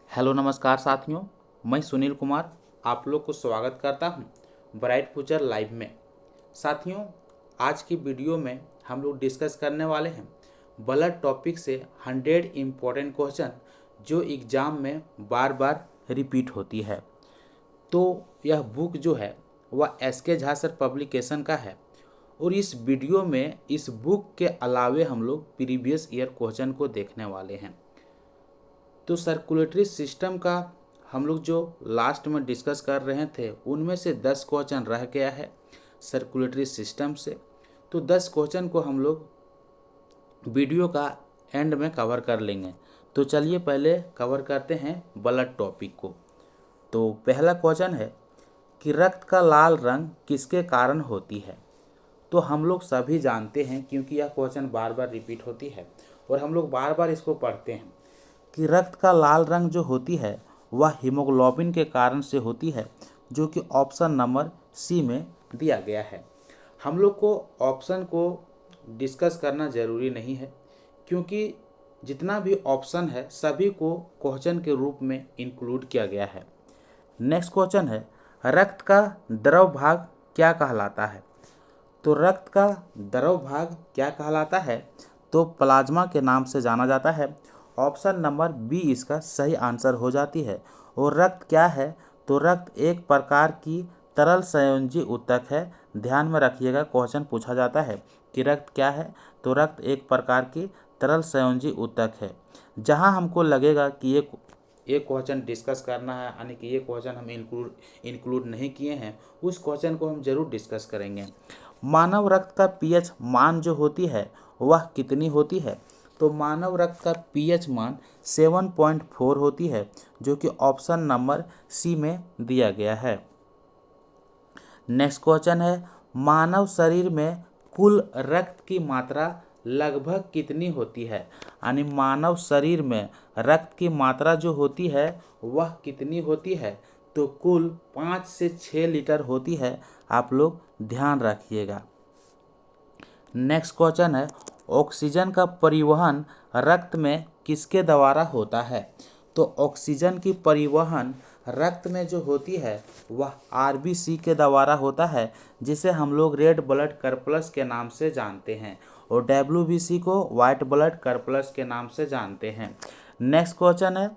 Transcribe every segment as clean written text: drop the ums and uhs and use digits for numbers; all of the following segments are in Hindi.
हेलो नमस्कार साथियों, मैं सुनील कुमार आप लोग को स्वागत करता हूं ब्राइट फ्यूचर लाइव में। साथियों, आज की वीडियो में हम लोग डिस्कस करने वाले हैं ब्लड टॉपिक से 100 इम्पोर्टेंट क्वेश्चन जो एग्ज़ाम में बार बार रिपीट होती है। तो यह बुक जो है वह एस के झा सर पब्लिकेशन का है और इस वीडियो में इस बुक के अलावे हम लोग प्रीवियस ईयर क्वेश्चन को देखने वाले हैं। तो सर्कुलेटरी सिस्टम का हम लोग जो लास्ट में डिस्कस कर रहे थे उनमें से 10 क्वेश्चन रह गया है सर्कुलेटरी सिस्टम से। तो 10 क्वेश्चन को हम लोग वीडियो का एंड में कवर कर लेंगे। तो चलिए पहले कवर करते हैं ब्लड टॉपिक को। तो पहला क्वेश्चन है कि रक्त का लाल रंग किसके कारण होती है। तो हम लोग सभी जानते हैं क्योंकि यह क्वेश्चन बार बार रिपीट होती है और हम लोग बार बार इसको पढ़ते हैं कि रक्त का लाल रंग जो होती है वह हीमोग्लोबिन के कारण से होती है, जो कि ऑप्शन नंबर सी में दिया गया है। हम लोग को ऑप्शन को डिस्कस करना ज़रूरी नहीं है क्योंकि जितना भी ऑप्शन है सभी को क्वेश्चन के रूप में इंक्लूड किया गया है। नेक्स्ट क्वेश्चन है रक्त का द्रव भाग क्या कहलाता है। तो रक्त का द्रव भाग क्या कहलाता है, तो प्लाज्मा के नाम से जाना जाता है। ऑप्शन नंबर बी इसका सही आंसर हो जाती है। और रक्त क्या है, तो रक्त एक प्रकार की तरल संयोजी ऊतक है। ध्यान में रखिएगा, क्वेश्चन पूछा जाता है कि रक्त क्या है, तो रक्त एक प्रकार की तरल संयोजी ऊतक है। जहां हमको लगेगा कि ये क्वेश्चन डिस्कस करना है, यानी कि ये क्वेश्चन हम इंक्लूड नहीं किए हैं, उस क्वेश्चन को हम जरूर डिस्कस करेंगे। मानव रक्त का पीएच मान जो होती है वह कितनी होती है। तो मानव रक्त का पीएच मान 7.4 होती है, जो कि ऑप्शन नंबर सी में दिया गया है। नेक्स्ट क्वेश्चन है मानव शरीर में कुल रक्त की मात्रा लगभग कितनी होती है। यानी मानव शरीर में रक्त की मात्रा जो होती है वह कितनी होती है, तो कुल 5 से 6 लीटर होती है। आप लोग ध्यान रखिएगा। नेक्स्ट क्वेश्चन है ऑक्सीजन का परिवहन रक्त में किसके द्वारा होता है। तो ऑक्सीजन की परिवहन रक्त में जो होती है वह आरबीसी के द्वारा होता है, जिसे हम लोग रेड ब्लड करप्लस के नाम से जानते हैं और डब्ल्यूबीसी को वाइट ब्लड करप्लस के नाम से जानते हैं। नेक्स्ट क्वेश्चन है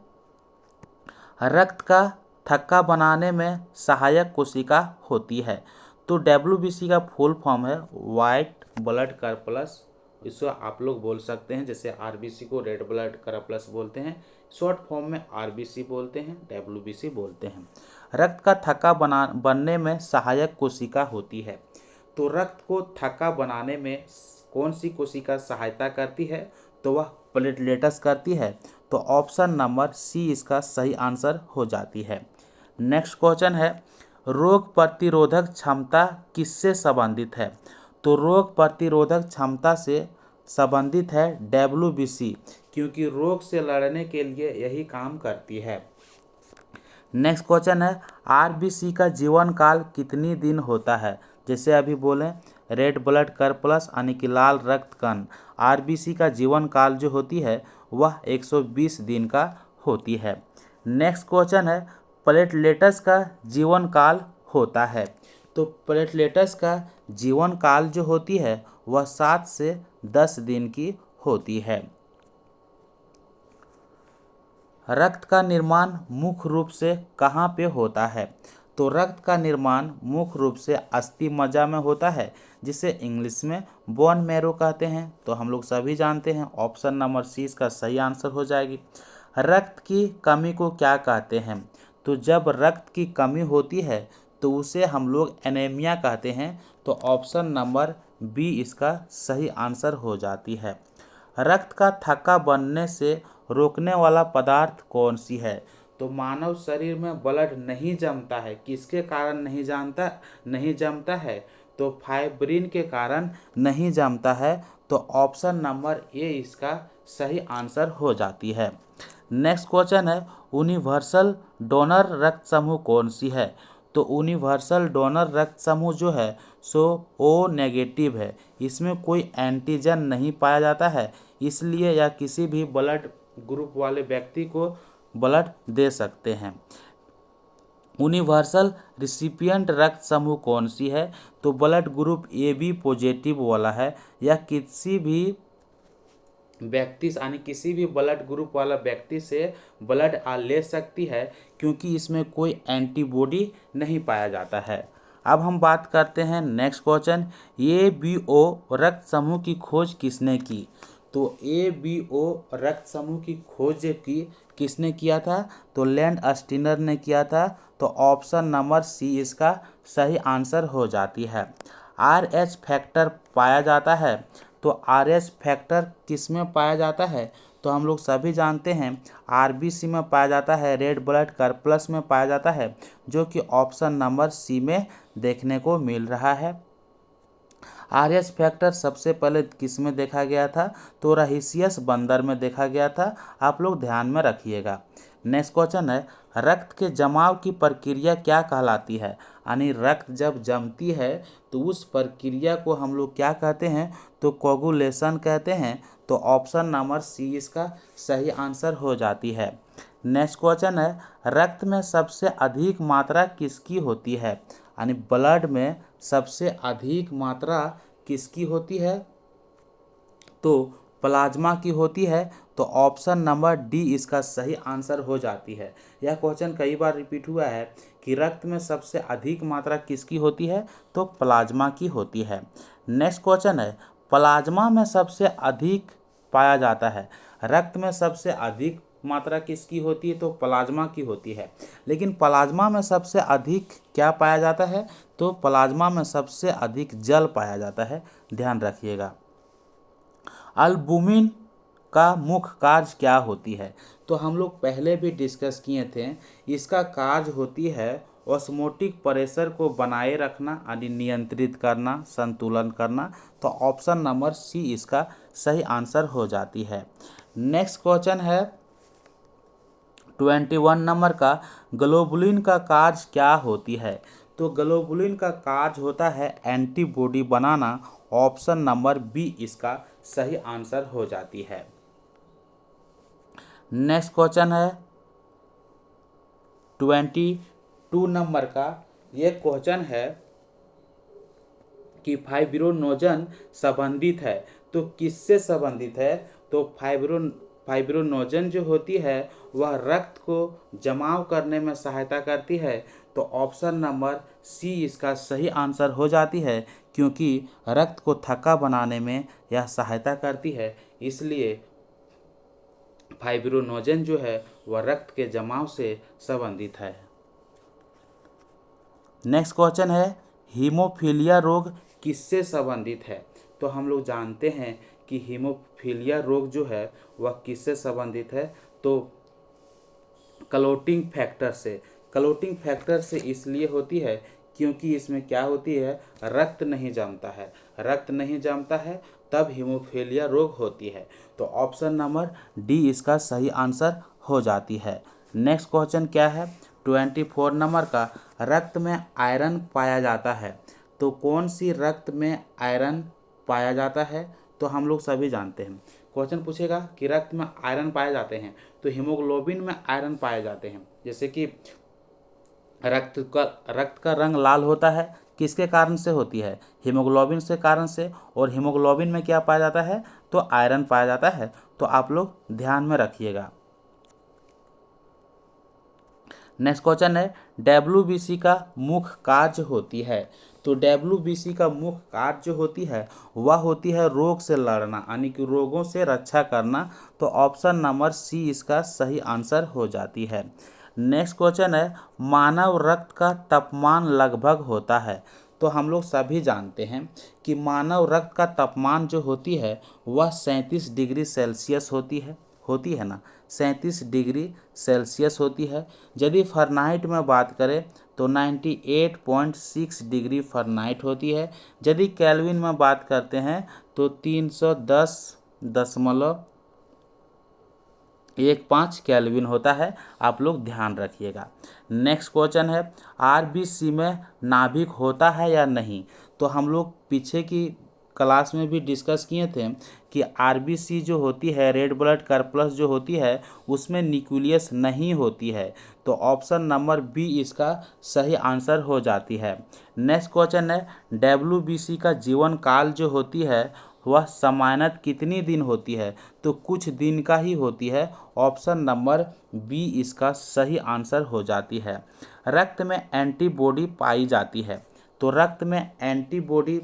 रक्त का थक्का बनाने में सहायक कोशिका होती है। तो डब्ल्यूबीसी का फुल फॉर्म है वाइट ब्लड करप्लस, इसको आप लोग बोल सकते हैं। जैसे आरबीसी को रेड ब्लड करप्लस बोलते हैं, शॉर्ट फॉर्म में आरबीसी बोलते हैं, डब्ल्यूबीसी बोलते हैं। रक्त का थक्का बनने में सहायक कोशिका होती है। तो रक्त को थक्का बनाने में कौन सी कोशिका सहायता करती है, तो वह प्लेटलेट्स करती है। तो ऑप्शन नंबर सी इसका सही आंसर हो जाती है। नेक्स्ट क्वेश्चन है रोग प्रतिरोधक क्षमता किससे संबंधित है। तो रोग प्रतिरोधक क्षमता से संबंधित है डब्ल्यूबीसी, क्योंकि रोग से लड़ने के लिए यही काम करती है। नेक्स्ट क्वेश्चन है आरबीसी का जीवन काल कितनी दिन होता है। जैसे अभी बोले रेड ब्लड करप्लस यानी कि लाल रक्त कण, आरबीसी का जीवन काल जो होती है वह 120 दिन का होती है। नेक्स्ट क्वेश्चन है प्लेटलेट्स का जीवन काल होता है। तो प्लेटलेट्स का जीवन काल जो होती है वह 7 से 10 दिन की होती है। रक्त का निर्माण मुख्य रूप से कहाँ पे होता है। तो रक्त का निर्माण मुख्य रूप से अस्थि मज्जा में होता है, जिसे इंग्लिश में बोन मैरो कहते हैं। तो हम लोग सभी जानते हैं ऑप्शन नंबर सी इसका सही आंसर हो जाएगी। रक्त की कमी को क्या कहते हैं। तो जब रक्त की कमी होती है तो उसे हम लोग एनीमिया कहते हैं। तो ऑप्शन नंबर बी इसका सही आंसर हो जाती है। रक्त का थक्का बनने से रोकने वाला पदार्थ कौन सी है। तो मानव शरीर में ब्लड नहीं जमता है, किसके कारण नहीं जमता है, तो फाइब्रिन के कारण नहीं जमता है। तो ऑप्शन नंबर ए इसका सही आंसर हो जाती है। नेक्स्ट क्वेश्चन है यूनिवर्सल डोनर रक्त समूह कौन सी है। तो यूनिवर्सल डोनर रक्त समूह जो है सो ओ नेगेटिव है, इसमें कोई एंटीजन नहीं पाया जाता है, इसलिए यह किसी भी ब्लड ग्रुप वाले व्यक्ति को ब्लड दे सकते हैं। यूनिवर्सल रिसिपिएंट रक्त समूह कौन सी है? तो blood group A B positive वाला है। या किसी भी व्यक्ति यानी किसी भी ब्लड ग्रुप वाला व्यक्ति से ब्लड ले सकती है, क्योंकि इसमें कोई एंटीबॉडी नहीं पाया जाता है। अब हम बात करते हैं next question, A B O रक्त समूह की खोज किसने की? तो ए बी ओ रक्त समूह की खोज की किसने किया था? तो लैंड स्टीनर ने किया था। तो ऑप्शन नंबर सी इसका सही आंसर हो जाती है। आर एच फैक्टर पाया जाता है। तो आर एच फैक्टर किस में पाया जाता है? तो हम लोग सभी जानते हैं आरबीसी में पाया जाता है, रेड ब्लड कॉर्पस में पाया जाता है, जो कि ऑप्शन नंबर सी में देखने को मिल रहा है। आर एच फैक्टर सबसे पहले किस में देखा गया था? तो रहीसियस बंदर में देखा गया था। आप लोग ध्यान में रखिएगा। नेक्स्ट क्वेश्चन है, रक्त के जमाव की प्रक्रिया क्या कहलाती है? यानी रक्त जब जमती है तो उस प्रक्रिया को हम लोग क्या कहते हैं? तो कोगुलेशन कहते हैं। तो ऑप्शन नंबर सी इसका सही आंसर हो जाती है। नेक्स्ट क्वेश्चन है, रक्त में सबसे अधिक मात्रा किसकी होती है? यानी ब्लड में सबसे अधिक मात्रा किसकी होती है? तो प्लाज्मा की होती है। तो ऑप्शन नंबर डी इसका सही आंसर हो जाती है। यह क्वेश्चन कई बार रिपीट हुआ है कि रक्त में सबसे अधिक मात्रा किसकी होती है? तो प्लाज्मा की होती है। नेक्स्ट क्वेश्चन है, प्लाज्मा में सबसे अधिक पाया जाता है। रक्त में सबसे अधिक मात्रा किसकी होती है? तो प्लाज्मा की होती है। लेकिन प्लाज्मा में सबसे अधिक क्या पाया जाता है? तो प्लाज्मा में सबसे अधिक जल पाया जाता है, ध्यान रखिएगा। अल्बुमिन का मुख्य कार्य क्या होती है? तो हम लोग पहले भी डिस्कस किए थे। इसका कार्य होती है ऑस्मोटिक प्रेशर को बनाए रखना यानी नियंत्रित करना, संतुलन करना। तो ऑप्शन नंबर सी इसका सही आंसर हो जाती है। नेक्स्ट क्वेश्चन है 21 नंबर का, ग्लोबुलिन का कार्य क्या होती है? तो ग्लोबुलिन का कार्य होता है एंटीबॉडी बनाना। ऑप्शन नंबर बी इसका सही आंसर हो जाती है। नेक्स्ट क्वेश्चन है 22 नंबर का। ये क्वेश्चन है कि फाइब्रोनोजन संबंधित है, तो किससे संबंधित है? तो फाइब्रोनोजन जो होती है वह रक्त को जमाव करने में सहायता करती है। तो ऑप्शन नंबर सी इसका सही आंसर हो जाती है, क्योंकि रक्त को थक्का बनाने में यह सहायता करती है, इसलिए फाइब्रोनोजन जो है वह रक्त के जमाव से संबंधित है। नेक्स्ट क्वेश्चन है, हीमोफीलिया रोग किससे संबंधित है? तो हम लोग जानते हैं कि हीमोफीलिया रोग जो है वह किससे संबंधित है? तो क्लोटिंग फैक्टर से। क्लोटिंग फैक्टर से इसलिए होती है क्योंकि इसमें क्या होती है, रक्त नहीं जमता है। रक्त नहीं जमता है तब हीमोफीलिया रोग होती है। तो ऑप्शन नंबर डी इसका सही आंसर हो जाती है। नेक्स्ट क्वेश्चन क्या है 24 नंबर का, रक्त में आयरन पाया जाता है। तो कौन सी रक्त में आयरन पाया जाता है? तो हम लोग सभी जानते हैं। क्वेश्चन पूछेगा कि रक्त में आयरन पाए जाते हैं, तो हीमोग्लोबिन में आयरन पाए जाते हैं। जैसे कि रक्त का रंग लाल होता है, किसके कारण से होती है? हीमोग्लोबिन से कारण से। और हीमोग्लोबिन में क्या पाया जाता है? तो आयरन पाया जाता है। तो आप लोग ध्यान में रखिएगा। नेक्स्ट क्वेश्चन है, डब्ल्यूबीसी का मुख्य कार्य होती है। तो डब्ल्यूबीसी का मुख्य कार्य जो होती है वह होती है रोग से लड़ना, यानी कि रोगों से रक्षा करना। तो ऑप्शन नंबर सी इसका सही आंसर हो जाती है। नेक्स्ट क्वेश्चन है, मानव रक्त का तापमान लगभग होता है। तो हम लोग सभी जानते हैं कि मानव रक्त का तापमान जो होती है वह 37 डिग्री सेल्सियस होती है ना, 37 डिग्री सेल्सियस होती है। यदि फ़ारेनहाइट में बात करें तो 98.6 डिग्री फ़ारेनहाइट होती है। यदि केल्विन में बात करते हैं तो 310.15 केल्विन होता है। आप लोग ध्यान रखिएगा। नेक्स्ट क्वेश्चन है, आरबीसी में नाभिक होता है या नहीं? तो हम लोग पीछे की क्लास में भी डिस्कस किए थे कि आरबीसी जो होती है, रेड ब्लड कॉर्पस जो होती है, उसमें न्यूक्लियस नहीं होती है। तो ऑप्शन नंबर बी इसका सही आंसर हो जाती है। नेक्स्ट क्वेश्चन है, डब्ल्यूबीसी का जीवन काल जो होती है वह सामान्यतः कितनी दिन होती है? तो कुछ दिन का ही होती है। ऑप्शन नंबर बी इसका सही आंसर हो जाती है। रक्त में एंटीबॉडी पाई जाती है। तो रक्त में एंटीबॉडी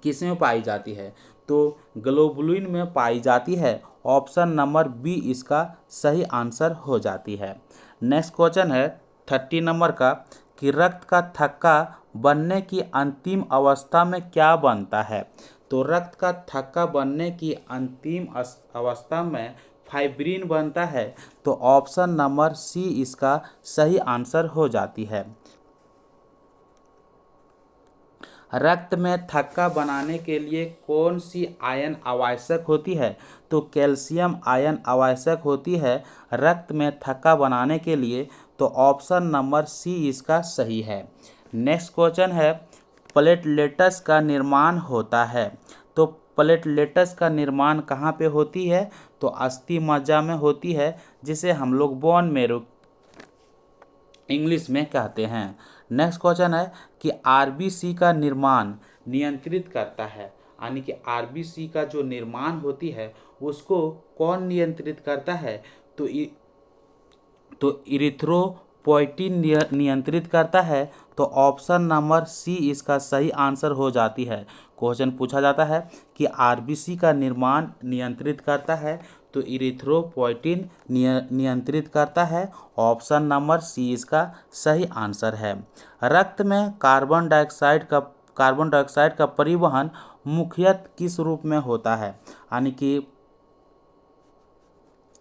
किस में पाई जाती है? तो ग्लोबुलिन में पाई जाती है। ऑप्शन नंबर बी इसका सही आंसर हो जाती है। नेक्स्ट क्वेश्चन है 30 नंबर का कि रक्त का थक्का बनने की अंतिम अवस्था में क्या बनता है? तो रक्त का थक्का बनने की अंतिम अवस्था में फाइब्रिन बनता है। तो ऑप्शन नंबर सी इसका सही आंसर हो जाती है। रक्त में थक्का बनाने के लिए कौन सी आयन आवश्यक होती है? तो कैल्शियम आयन आवश्यक होती है रक्त में थक्का बनाने के लिए। तो ऑप्शन नंबर सी इसका सही है। नेक्स्ट क्वेश्चन है, प्लेटलेट्स का निर्माण होता है। तो प्लेटलेट्स का निर्माण कहाँ पे होती है? तो अस्थि मज्जा में होती है, जिसे हम लोग बोन मैरो इंग्लिश में कहते हैं। नेक्स्ट क्वेश्चन है कि आरबीसी का निर्माण नियंत्रित करता है, यानी कि आरबीसी का जो निर्माण होती है उसको कौन नियंत्रित करता है? तो इरिथ्रोपोइटिन नियंत्रित करता है। तो ऑप्शन नंबर सी इसका सही आंसर हो जाती है। क्वेश्चन पूछा जाता है कि आरबीसी का निर्माण नियंत्रित करता है, तो इरिथ्रोपोइटिन नियंत्रित करता है। ऑप्शन नंबर सी इसका सही आंसर है। रक्त में कार्बन डाइऑक्साइड का परिवहन मुख्यतः किस रूप में होता है? यानी कि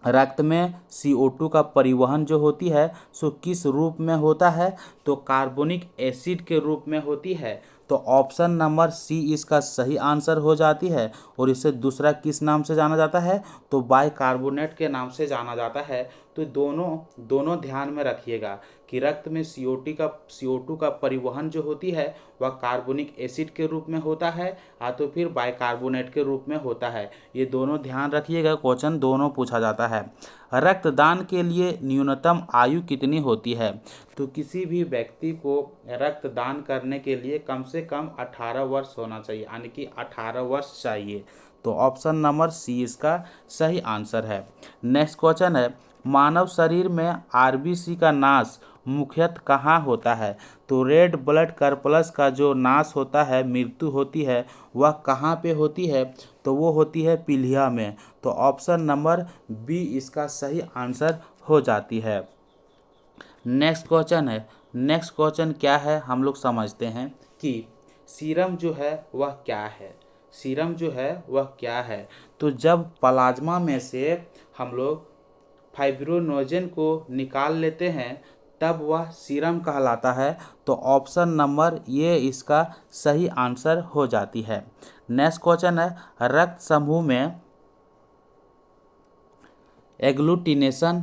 रक्त में CO2 का परिवहन जो होती है सो किस रूप में होता है? तो कार्बोनिक एसिड के रूप में होती है। तो ऑप्शन नंबर सी इसका सही आंसर हो जाती है। और इसे दूसरा किस नाम से जाना जाता है? तो बाइकार्बोनेट के नाम से जाना जाता है। तो दोनों ध्यान में रखिएगा कि रक्त में CO2 का परिवहन जो होती है वह कार्बोनिक एसिड के रूप में होता है या तो फिर बाइकार्बोनेट के रूप में होता है। ये दोनों ध्यान रखिएगा, क्वेश्चन दोनों पूछा जाता है। रक्तदान के लिए न्यूनतम आयु कितनी होती है? तो किसी भी व्यक्ति को रक्तदान करने के लिए कम से कम 18 वर्ष होना चाहिए, यानी कि 18 वर्ष चाहिए। तो ऑप्शन नंबर सी इसका सही आंसर है। नेक्स्ट क्वेश्चन है, मानव शरीर में आरबीसी का नाश मुख्यतः कहाँ होता है? तो रेड ब्लड कॉर्पस का जो नाश होता है, मृत्यु होती है, वह कहाँ पे होती है? तो वो होती है पीलिया में। तो ऑप्शन नंबर बी इसका सही आंसर हो जाती है। नेक्स्ट क्वेश्चन क्या है हम लोग समझते हैं कि सीरम जो है वह क्या है। सीरम जो है वह क्या है? तो जब प्लाज्मा में से हम लोग फाइब्रिनोजेन को निकाल लेते हैं तब वह सीरम कहलाता है। तो ऑप्शन नंबर ये इसका सही आंसर हो जाती है। नेक्स्ट क्वेश्चन है, रक्त समूह में एग्लूटिनेशन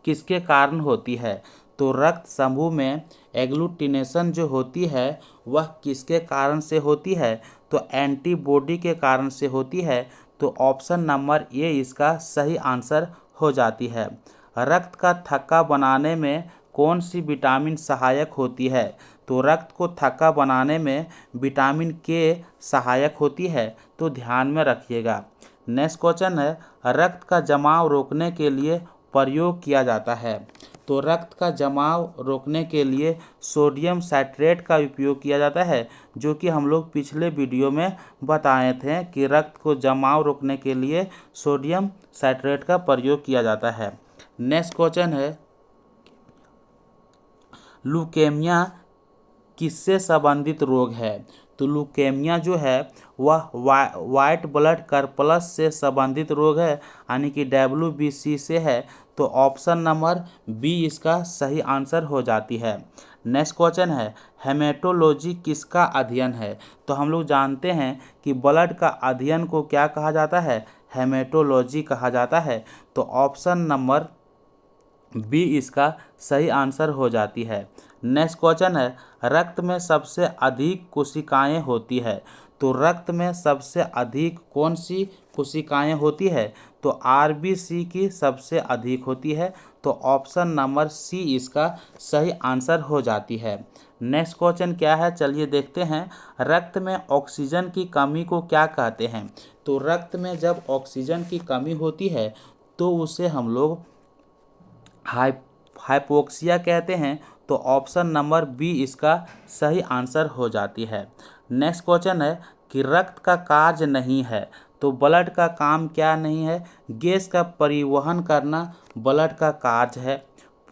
किसके कारण होती है? तो रक्त समूह में एग्लूटिनेशन जो होती है वह किसके कारण से होती है? तो एंटीबॉडी के कारण से होती है। तो ऑप्शन नंबर ए इसका सही आंसर हो जाती है। रक्त का थक्का बनाने में कौन सी विटामिन सहायक होती है? तो रक्त को थक्का बनाने में विटामिन के सहायक होती है। तो ध्यान में रखिएगा। नेक्स्ट क्वेश्चन है, रक्त का जमाव रोकने के लिए प्रयोग किया जाता है। तो रक्त का जमाव रोकने के लिए सोडियम साइट्रेट का उपयोग किया जाता है, जो कि हम लोग पिछले वीडियो में बताए थे कि रक्त को जमाव रोकने के लिए सोडियम साइट्रेट का प्रयोग किया जाता है। नेक्स्ट क्वेश्चन है, ल्यूकेमिया किससे संबंधित रोग है? तो ल्यूकेमिया जो है वह वाइट ब्लड कॉर्पस से संबंधित रोग है, यानी कि WBC से है। तो ऑप्शन नंबर बी इसका सही आंसर हो जाती है। नेक्स्ट क्वेश्चन है, हेमेटोलॉजी किसका अध्ययन है? तो हम लोग जानते हैं कि ब्लड का अध्ययन को क्या कहा जाता है? हेमेटोलॉजी कहा जाता है। तो ऑप्शन नंबर बी इसका सही आंसर हो जाती है। नेक्स्ट क्वेश्चन है, रक्त में सबसे अधिक कोशिकाएं होती है। तो रक्त में सबसे अधिक कौन सी कोशिकाएं होती है? तो आरबीसी की सबसे अधिक होती है। तो ऑप्शन नंबर सी इसका सही आंसर हो जाती है। नेक्स्ट क्वेश्चन क्या है, चलिए देखते हैं। रक्त में ऑक्सीजन की कमी को क्या कहते हैं? तो रक्त में जब ऑक्सीजन की कमी होती है तो उसे हम लोग हाइपोक्सिया कहते हैं। तो ऑप्शन नंबर बी इसका सही आंसर हो जाती है। नेक्स्ट क्वेश्चन है कि रक्त का कार्य नहीं है तो ब्लड का काम क्या नहीं है? गैस का परिवहन करना ब्लड का कार्य है।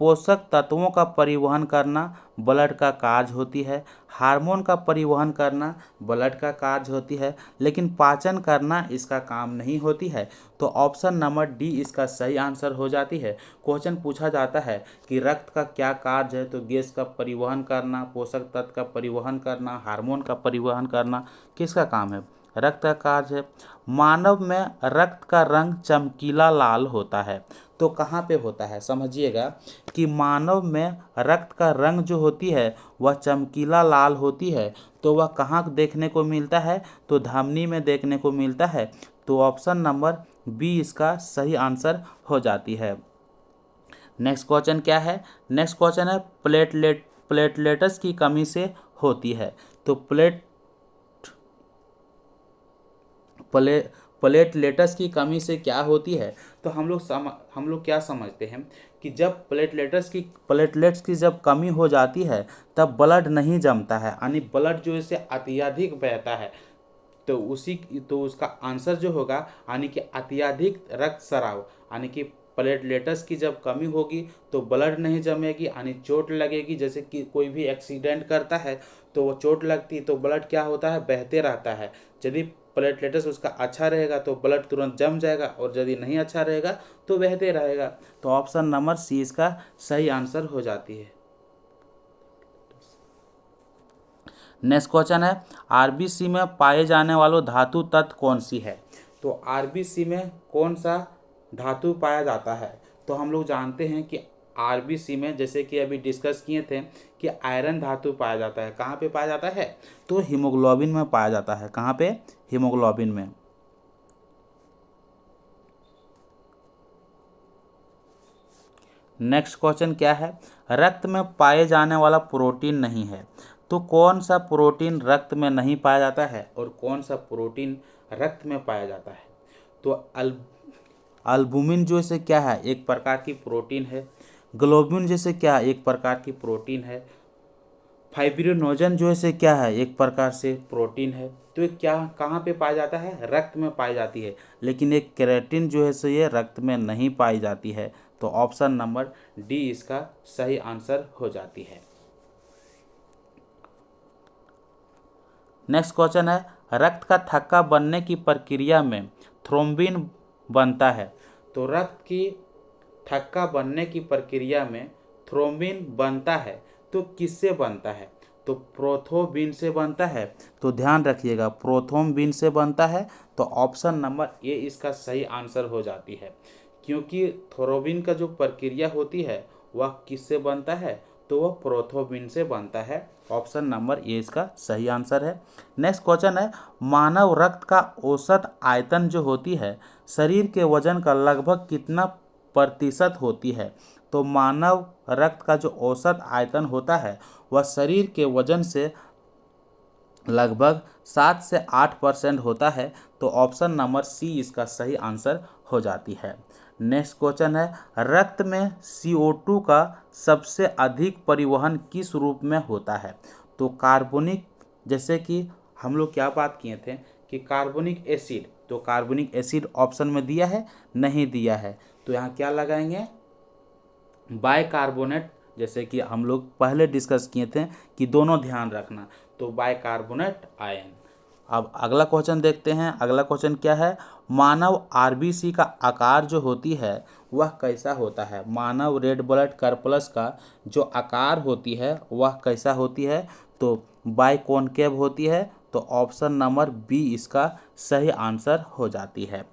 पोषक तत्वों का परिवहन करना ब्लड का कार्य होती है। हार्मोन का परिवहन करना ब्लड का कार्य होती है, लेकिन पाचन करना इसका काम नहीं होती है। तो ऑप्शन नंबर डी इसका सही आंसर हो जाती है। क्वेश्चन पूछा जाता है कि रक्त का क्या कार्य है? तो गैस का परिवहन करना, पोषक तत्व का परिवहन करना, हार्मोन का परिवहन करना किसका काम है? रक्त का कार्य है। मानव में रक्त का रंग चमकीला लाल होता है तो कहाँ पे होता है? समझिएगा कि मानव में रक्त का रंग जो होती है वह चमकीला लाल होती है, तो वह कहाँ देखने को मिलता है? तो धमनी में देखने को मिलता है। तो ऑप्शन नंबर बी इसका सही आंसर हो जाती है। नेक्स्ट क्वेश्चन क्या है? नेक्स्ट क्वेश्चन है प्लेटलेट्स की कमी से होती है। तो प्लेटलेट्स की कमी से क्या होती है? तो हम लोग क्या समझते हैं कि जब प्लेटलेट्स की जब कमी हो जाती है तब ब्लड नहीं जमता है, यानी ब्लड जो इसे अत्यधिक बहता है। तो उसका आंसर जो होगा यानी कि अत्यधिक रक्तस्राव, यानी कि प्लेटलेट्स की जब कमी होगी तो ब्लड नहीं जमेगी, यानी चोट लगेगी। जैसे कि कोई भी एक्सीडेंट करता है तो वो चोट लगती तो ब्लड क्या होता है? बहते रहता है। यदि प्लेटलेट्स उसका अच्छा रहेगा तो ब्लड तुरंत जम जाएगा, और यदि नहीं अच्छा रहेगा तो बहते रहेगा। तो ऑप्शन नंबर सी इसका सही आंसर हो जाती है। नेक्स्ट क्वेश्चन है आरबीसी में पाए जाने वाला धातु तत्व कौन सी है? तो आरबीसी में कौन सा धातु पाया जाता है? तो हम लोग जानते हैं कि आरबीसी में, जैसे कि अभी डिस्कस किए थे, कि आयरन धातु पाया जाता है। कहाँ पे पाया जाता है? तो हीमोग्लोबिन में पाया जाता है। कहाँ पे? हीमोग्लोबिन में। नेक्स्ट क्वेश्चन क्या है? रक्त में पाए जाने वाला प्रोटीन नहीं है तो कौन सा प्रोटीन रक्त में नहीं पाया जाता है और कौन सा प्रोटीन रक्त में पाया जाता है? तो अल्बुमिन जो इसे क्या है? एक प्रकार की प्रोटीन है। ग्लोबिन जैसे क्या है? एक प्रकार की प्रोटीन है। फाइब्रिनोजन जो है क्या है? एक प्रकार से प्रोटीन है। तो ये क्या कहाँ पे पाया जाता है? रक्त में पाई जाती है। लेकिन एक केराटिन जो है ये रक्त में नहीं पाई जाती है। तो ऑप्शन नंबर डी इसका सही आंसर हो जाती है। नेक्स्ट क्वेश्चन है रक्त का थक्का बनने की प्रक्रिया में थ्रोम्बिन बनता है। तो रक्त की थक्का बनने की प्रक्रिया में थ्रोम्बिन बनता है तो किससे बनता है? तो प्रोथोबिन से बनता है। तो ध्यान रखिएगा, प्रोथोम्बिन से बनता है। तो ऑप्शन नंबर ए इसका सही आंसर हो जाती है, क्योंकि थ्रोम्बिन का जो प्रक्रिया होती है वह किससे बनता है? तो वह प्रोथोबिन से बनता है। ऑप्शन नंबर ए इसका सही आंसर है। नेक्स्ट क्वेश्चन है मानव रक्त का औसत आयतन जो होती है शरीर के वजन का लगभग कितना प्रतिशत होती है? तो मानव रक्त का जो औसत आयतन होता है वह शरीर के वजन से लगभग 7 से 8% होता है। तो ऑप्शन नंबर सी इसका सही आंसर हो जाती है। नेक्स्ट क्वेश्चन है रक्त में CO2 का सबसे अधिक परिवहन किस रूप में होता है? तो कार्बनिक, जैसे कि हम लोग क्या बात किए थे कि कार्बनिक एसिड, तो कार्बनिक एसिड ऑप्शन में दिया है? नहीं दिया है। तो यहाँ क्या लगाएंगे? बाइकार्बोनेट, जैसे कि हम लोग पहले डिस्कस किए थे कि दोनों ध्यान रखना। तो बाइकार्बोनेट आयन। अब अगला क्वेश्चन देखते हैं। अगला क्वेश्चन क्या है? मानव आरबीसी का आकार जो होती है वह कैसा होता है? मानव रेड ब्लड कर्पल्स का जो आकार होती है वह कैसा होती है? तो बाइकॉनकेव होती है। तो ऑप्शन नंबर बी इसका सही आंसर हो जाती है।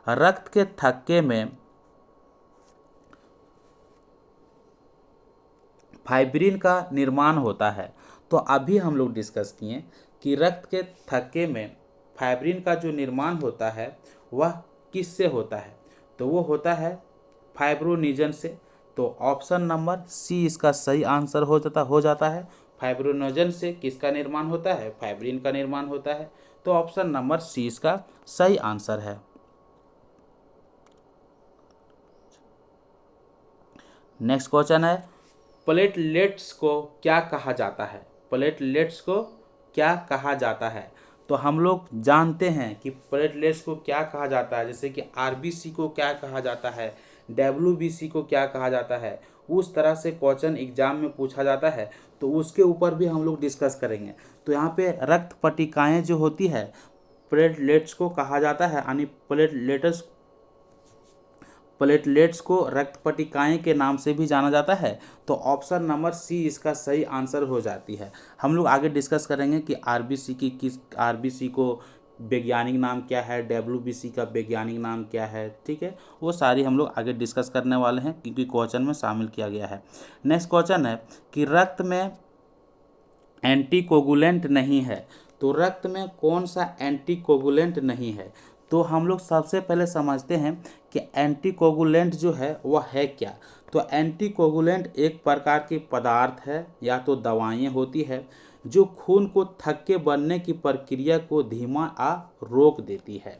रक्त के थक्के में फाइब्रिन का निर्माण होता है। तो अभी हम लोग डिस्कस किए कि रक्त के थक्के में फाइब्रिन का जो निर्माण होता है वह किससे होता है? तो वो होता है फाइब्रोनिजन से। तो ऑप्शन नंबर सी इसका सही आंसर हो जाता है। फाइब्रोनोजन से किसका निर्माण होता है? फाइब्रिन का निर्माण होता है। तो ऑप्शन नंबर सी इसका सही आंसर है। नेक्स्ट क्वेश्चन है, प्लेटलेट्स को क्या कहा जाता है? प्लेटलेट्स को क्या कहा जाता है? तो हम लोग जानते हैं कि प्लेटलेट्स को क्या कहा जाता है, जैसे कि आरबीसी को क्या कहा जाता है, डब्ल्यूबीसी को क्या कहा जाता है, उस तरह से क्वेश्चन एग्जाम में पूछा जाता है। तो उसके ऊपर भी हम लोग डिस्कस करेंगे। तो यहाँ पे रक्त पट्टिकाएँ जो होती है प्लेटलेट्स को कहा जाता है, यानी प्लेटलेट्स को रक्त पट्टिकाएँ के नाम से भी जाना जाता है। तो ऑप्शन नंबर सी इसका सही आंसर हो जाती है। हम लोग आगे डिस्कस करेंगे कि आरबीसी को वैज्ञानिक नाम क्या है, डब्ल्यूबीसी का वैज्ञानिक नाम क्या है, ठीक है। वो सारी हम लोग आगे डिस्कस करने वाले हैं क्योंकि क्वेश्चन में शामिल किया गया है। नेक्स्ट क्वेश्चन है कि रक्त में एंटीकोगुलेंट नहीं है। तो रक्त में कौन सा एंटीकोगुलेंट नहीं है? तो हम लोग सबसे पहले समझते हैं कि एंटीकोगुलेंट जो है वह है क्या। तो एंटीकोगुलेंट एक प्रकार की पदार्थ है या तो दवाइयाँ होती है जो खून को थक्के बनने की प्रक्रिया को धीमा आ रोक देती है।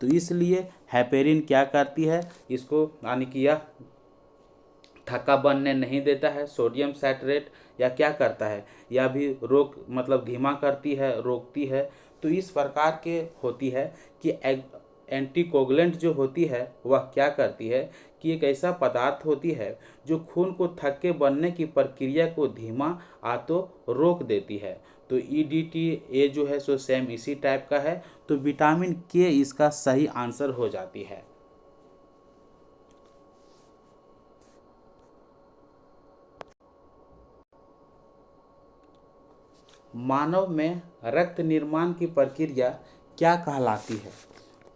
तो इसलिए हेपेरिन क्या करती है, इसको यानी कि यह थक्का बनने नहीं देता है। सोडियम साइट्रेट या क्या करता है, या भी रोक मतलब धीमा करती है, रोकती है। तो इस प्रकार के होती है कि एंटीकोगुलेंट जो होती है वह क्या करती है कि एक ऐसा पदार्थ होती है जो खून को थक्के बनने की प्रक्रिया को धीमा आ तो रोक देती है। तो EDTA जो है सो सेम इसी टाइप का है। तो विटामिन के इसका सही आंसर हो जाती है। मानव में रक्त निर्माण की प्रक्रिया क्या कहलाती है?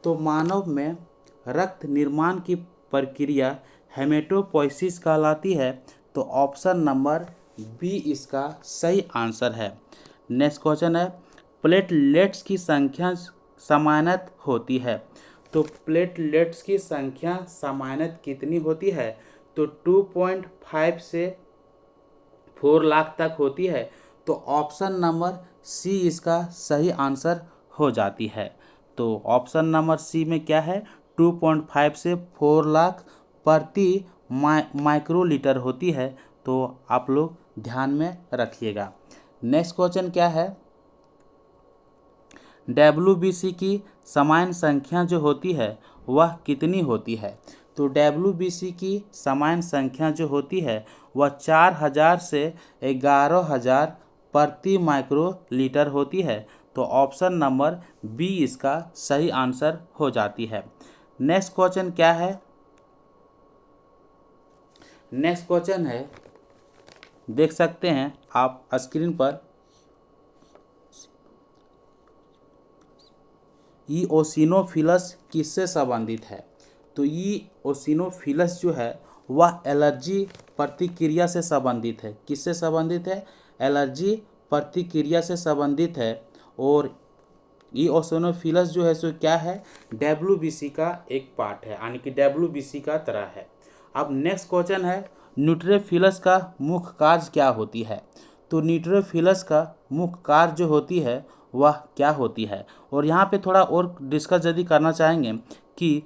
तो मानव में रक्त निर्माण की प्रक्रिया हेमेटोपोइसिस कहलाती है। तो ऑप्शन नंबर बी इसका सही आंसर है। नेक्स्ट क्वेश्चन है, प्लेटलेट्स की संख्या समानत होती है। तो प्लेटलेट्स की संख्या समानत कितनी होती है? तो 2.5 से 4 लाख तक होती है। तो ऑप्शन नंबर सी इसका सही आंसर हो जाती है। तो ऑप्शन नंबर सी में क्या है, 2.5 से 4 लाख प्रति माइक्रोलीटर होती है। तो आप लोग ध्यान में रखिएगा। नेक्स्ट क्वेश्चन क्या है, डब्ल्यूबीसी की समान संख्या जो होती है वह कितनी होती है? तो डब्ल्यूबीसी की समान संख्या जो होती है वह 4000 से 11000 प्रति माइक्रोलीटर होती है। तो ऑप्शन नंबर बी इसका सही आंसर हो जाती है। नेक्स्ट क्वेश्चन क्या है, नेक्स्ट क्वेश्चन है, देख सकते हैं आप स्क्रीन पर, ईओसिनोफिलस किससे संबंधित है? तो ईओसिनोफिलस जो है वह एलर्जी प्रतिक्रिया से संबंधित है। किससे संबंधित है? एलर्जी प्रतिक्रिया से संबंधित है। और ईओसिनोफिलस जो है सो क्या है, डब्ल्यूबीसी का एक पार्ट है, यानी कि डब्ल्यूबीसी का तरह है। अब नेक्स्ट क्वेश्चन है, न्यूट्रोफिलस का मुख्य कार्य क्या होती है? तो न्यूट्रोफिलस का मुख्य कार्य जो होती है वह क्या होती है? और यहाँ पे थोड़ा और डिस्कस यदि करना चाहेंगे कि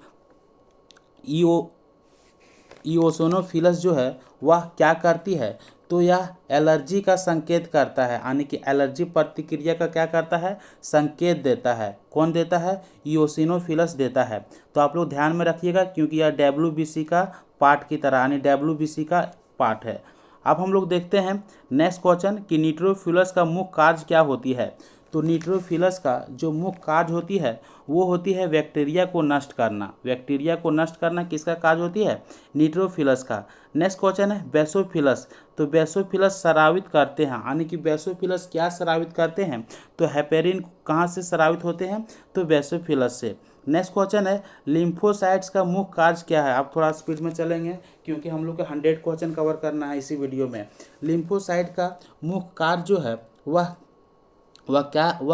ईओसिनोफिलस जो है वह क्या करती है? तो यह एलर्जी का संकेत करता है, यानी कि एलर्जी प्रतिक्रिया का क्या करता है, संकेत देता है। कौन देता है? ईओसिनोफिलस देता है। तो आप लोग ध्यान में रखिएगा क्योंकि यह डब्ल्यूबीसी का पार्ट की तरह, यानी डब्ल्यूबीसी का पार्ट है। अब हम लोग देखते हैं नेक्स्ट क्वेश्चन कि न्यूट्रोफिलस का मुख्य कार्य क्या होती है? तो न्यूट्रोफिलस का जो मुख्य कार्य होती है वो होती है बैक्टीरिया को नष्ट करना। बैक्टीरिया को नष्ट करना किसका कार्य होती है? न्यूट्रोफिलस का। नेक्स्ट क्वेश्चन है बेसोफिलस। तो बेसोफिलस स्रावित करते हैं, यानी कि बेसोफिलस क्या स्रावित करते हैं? तो हेपेरिन कहाँ से स्रावित होते हैं? तो बेसोफिलस से। नेक्स्ट क्वेश्चन है लिम्फोसाइट्स का मुख्य कार्य क्या है? आप थोड़ा स्पीड में चलेंगे क्योंकि हम लोग को 100 क्वेश्चन कवर करना है इसी वीडियो में। लिम्फोसाइट का मुख्य कार्य जो है वह वह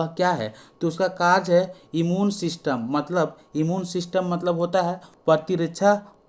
क्या है? तो उसका कार्य है इम्यून सिस्टम। मतलब इम्यून सिस्टम मतलब होता है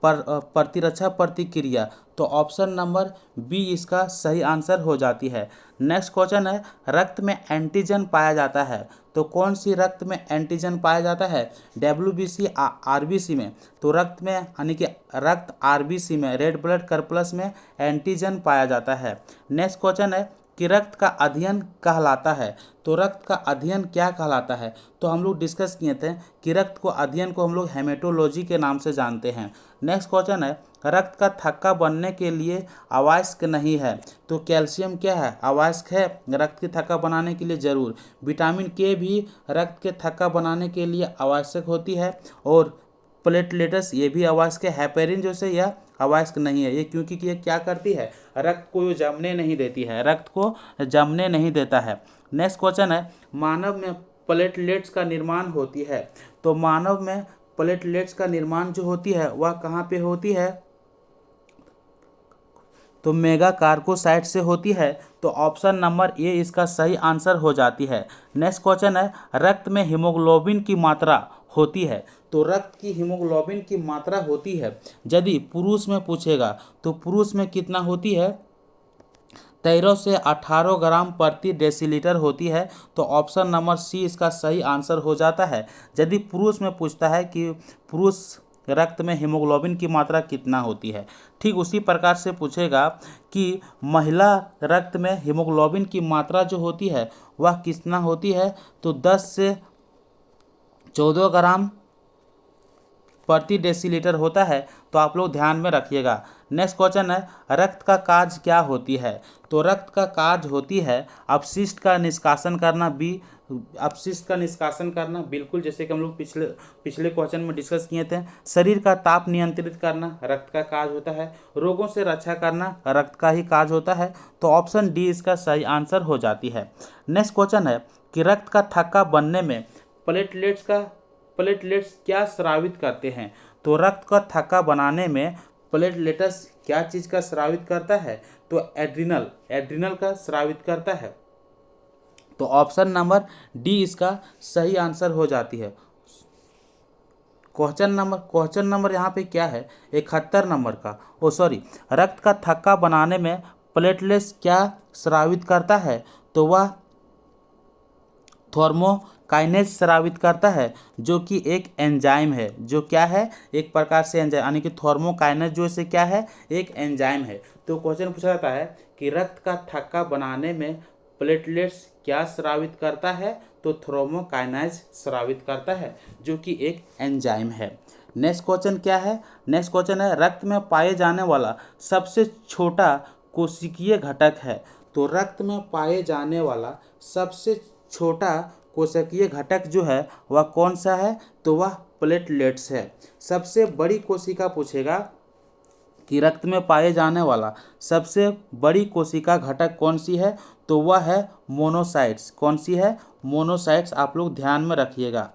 प्रतिरक्षा प्रतिक्रिया। तो ऑप्शन नंबर बी इसका सही आंसर हो जाती है। नेक्स्ट क्वेश्चन है, रक्त में एंटीजन पाया जाता है। तो कौन सी रक्त में एंटीजन पाया जाता है? डब्ल्यूबीसी, आरबीसी में। तो रक्त में यानी कि रक्त आरबीसी में, रेड ब्लड कर्पल्स में एंटीजन पाया जाता है। नेक्स्ट क्वेश्चन है कि रक्त का अध्ययन कहलाता है। तो रक्त का अध्ययन क्या कहलाता है? तो हम लोग डिस्कस किए थे कि रक्त को अध्ययन को हम लोग हेमेटोलॉजी के नाम से जानते हैं। नेक्स्ट क्वेश्चन है, रक्त का थक्का बनने के लिए आवश्यक नहीं है। तो कैल्शियम क्या है? आवश्यक है रक्त के थक्का बनाने के लिए जरूर। विटामिन के भी रक्त के थक्का बनाने के लिए आवश्यक होती है। और प्लेटलेट्स ये भी आवश्यक है। हेपेरिन जो से यह आवश्यक नहीं है, ये क्योंकि ये क्या करती है? रक्त को जमने नहीं देती है, रक्त को जमने नहीं देता है। नेक्स्ट क्वेश्चन है, मानव में प्लेटलेट्स का निर्माण होती है। तो मानव में प्लेटलेट्स का निर्माण जो होती है वह कहाँ पे होती है? तो मेगा कार्कोसाइट से होती है। तो ऑप्शन नंबर ए इसका सही आंसर हो जाती है। नेक्स्ट क्वेश्चन है, रक्त में हीमोग्लोबिन की मात्रा होती है। तो रक्त की हीमोग्लोबिन की मात्रा होती है, यदि पुरुष में पूछेगा तो पुरुष में कितना होती है? 13 से 18 ग्राम प्रति डेसीलीटर होती है। तो ऑप्शन नंबर सी इसका सही आंसर हो जाता है। यदि पुरुष में पूछता है कि पुरुष रक्त में हीमोग्लोबिन की मात्रा कितना होती है, ठीक उसी प्रकार से पूछेगा कि महिला रक्त में हीमोग्लोबिन की मात्रा जो होती है वह कितना होती है? तो 10 से 14 ग्राम प्रति डेसीलीटर होता है। तो आप लोग ध्यान में रखिएगा। नेक्स्ट क्वेश्चन है, रक्त का कार्य क्या होती है? तो रक्त का कार्य होती है अपशिष्ट का निष्कासन करना। अपशिष्ट का निष्कासन करना, बिल्कुल जैसे कि हम लोग पिछले क्वेश्चन में डिस्कस किए थे। शरीर का ताप नियंत्रित करना रक्त का कार्य होता है। रोगों से रक्षा करना रक्त का ही कार्य होता है। तो ऑप्शन डी इसका सही आंसर हो जाती है। नेक्स्ट क्वेश्चन है कि रक्त का थक्का बनने में प्लेटलेट्स क्या स्रावित करते हैं? तो रक्त का थक्का बनाने में प्लेटलेट्स क्या चीज़ का स्रावित करता है? तो एड्रिनल का स्रावित करता है। तो ऑप्शन नंबर डी इसका सही आंसर हो जाती है। क्वेश्चन नंबर यहाँ पे क्या है? 71 नंबर का, रक्त का थक्का बनाने में प्लेटलेट्स क्या स्रावित करता है? तो वह थर्मोकाइनेज स्रावित करता है, जो कि एक एंजाइम है। जो क्या है? एक प्रकार से एंजाइम, यानी कि थर्मोकाइनेज जो इसे क्या है? एक एंजाइम है। तो क्वेश्चन पूछा जाता है कि रक्त का थक्का बनाने में प्लेटलेट्स क्या स्रावित करता है? तो थर्मोकाइनेज स्रावित करता है, जो कि एक एंजाइम है। नेक्स्ट क्वेश्चन क्या है? नेक्स्ट क्वेश्चन है, रक्त में पाए जाने वाला सबसे छोटा कोशिकीय घटक है। तो रक्त में पाए जाने वाला सबसे छोटा कोशिकीय घटक जो है वह कौन सा है? तो वह प्लेटलेट्स है। सबसे बड़ी कोशिका पूछेगा कि रक्त में पाए जाने वाला सबसे बड़ी कोशिका घटक कौन सी है? तो वह है मोनोसाइट्स। कौन सी है? मोनोसाइट्स। आप लोग ध्यान में रखिएगा।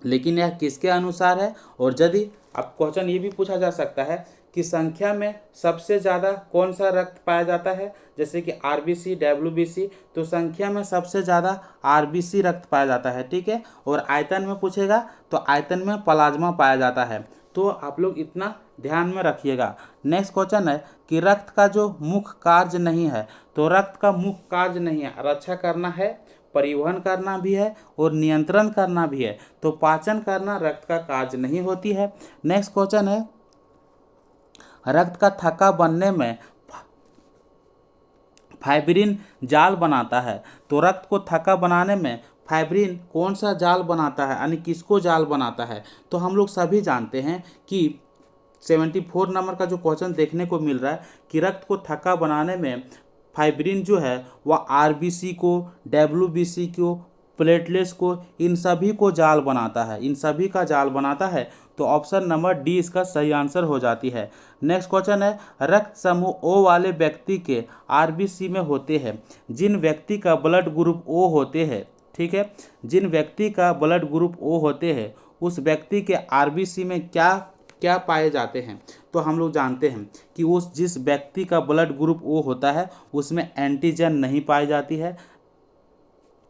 लेकिन यह किसके अनुसार है? और यदि अब क्वेश्चन ये भी पूछा जा सकता है कि संख्या में सबसे ज़्यादा कौन सा रक्त पाया जाता है? जैसे कि आरबीसी, डब्ल्यूबीसी। तो संख्या में सबसे ज़्यादा आरबीसी रक्त पाया जाता है, ठीक है। और आयतन में पूछेगा तो आयतन में प्लाज्मा पाया जाता है। तो आप लोग इतना ध्यान में रखिएगा। नेक्स्ट क्वेश्चन है कि रक्त का जो मुख्य कार्य नहीं है। तो रक्त का मुख्य कार्य नहीं है, रक्षा करना है, परिवहन करना भी है और नियंत्रण करना भी है। तो पाचन करना रक्त का कार्य नहीं होती है। नेक्स्ट क्वेश्चन है, रक्त का थक्का बनने में फाइब्रिन जाल बनाता है। तो रक्त को थक्का बनाने में फाइब्रिन कौन सा जाल बनाता है, यानी किसको जाल बनाता है? तो हम लोग सभी जानते हैं कि 74 नंबर का जो क्वेश्चन देखने को मिल रहा है कि रक्त को थक्का बनाने में फाइब्रिन जो है वह आरबीसी को, डब्ल्यूबीसी को, प्लेटलेट्स को, इन सभी को जाल बनाता है, इन सभी का जाल बनाता है। तो ऑप्शन नंबर डी इसका सही आंसर हो जाती है। नेक्स्ट क्वेश्चन है, रक्त समूह ओ वाले व्यक्ति के आरबीसी में होते हैं। जिन व्यक्ति का ब्लड ग्रुप ओ होते हैं, ठीक है, जिन व्यक्ति का ब्लड ग्रुप ओ होते हैं उस व्यक्ति के आरबीसी में क्या क्या पाए जाते हैं? तो हम लोग जानते हैं कि उस जिस व्यक्ति का ब्लड ग्रुप ओ होता है उसमें एंटीजन नहीं पाई जाती है,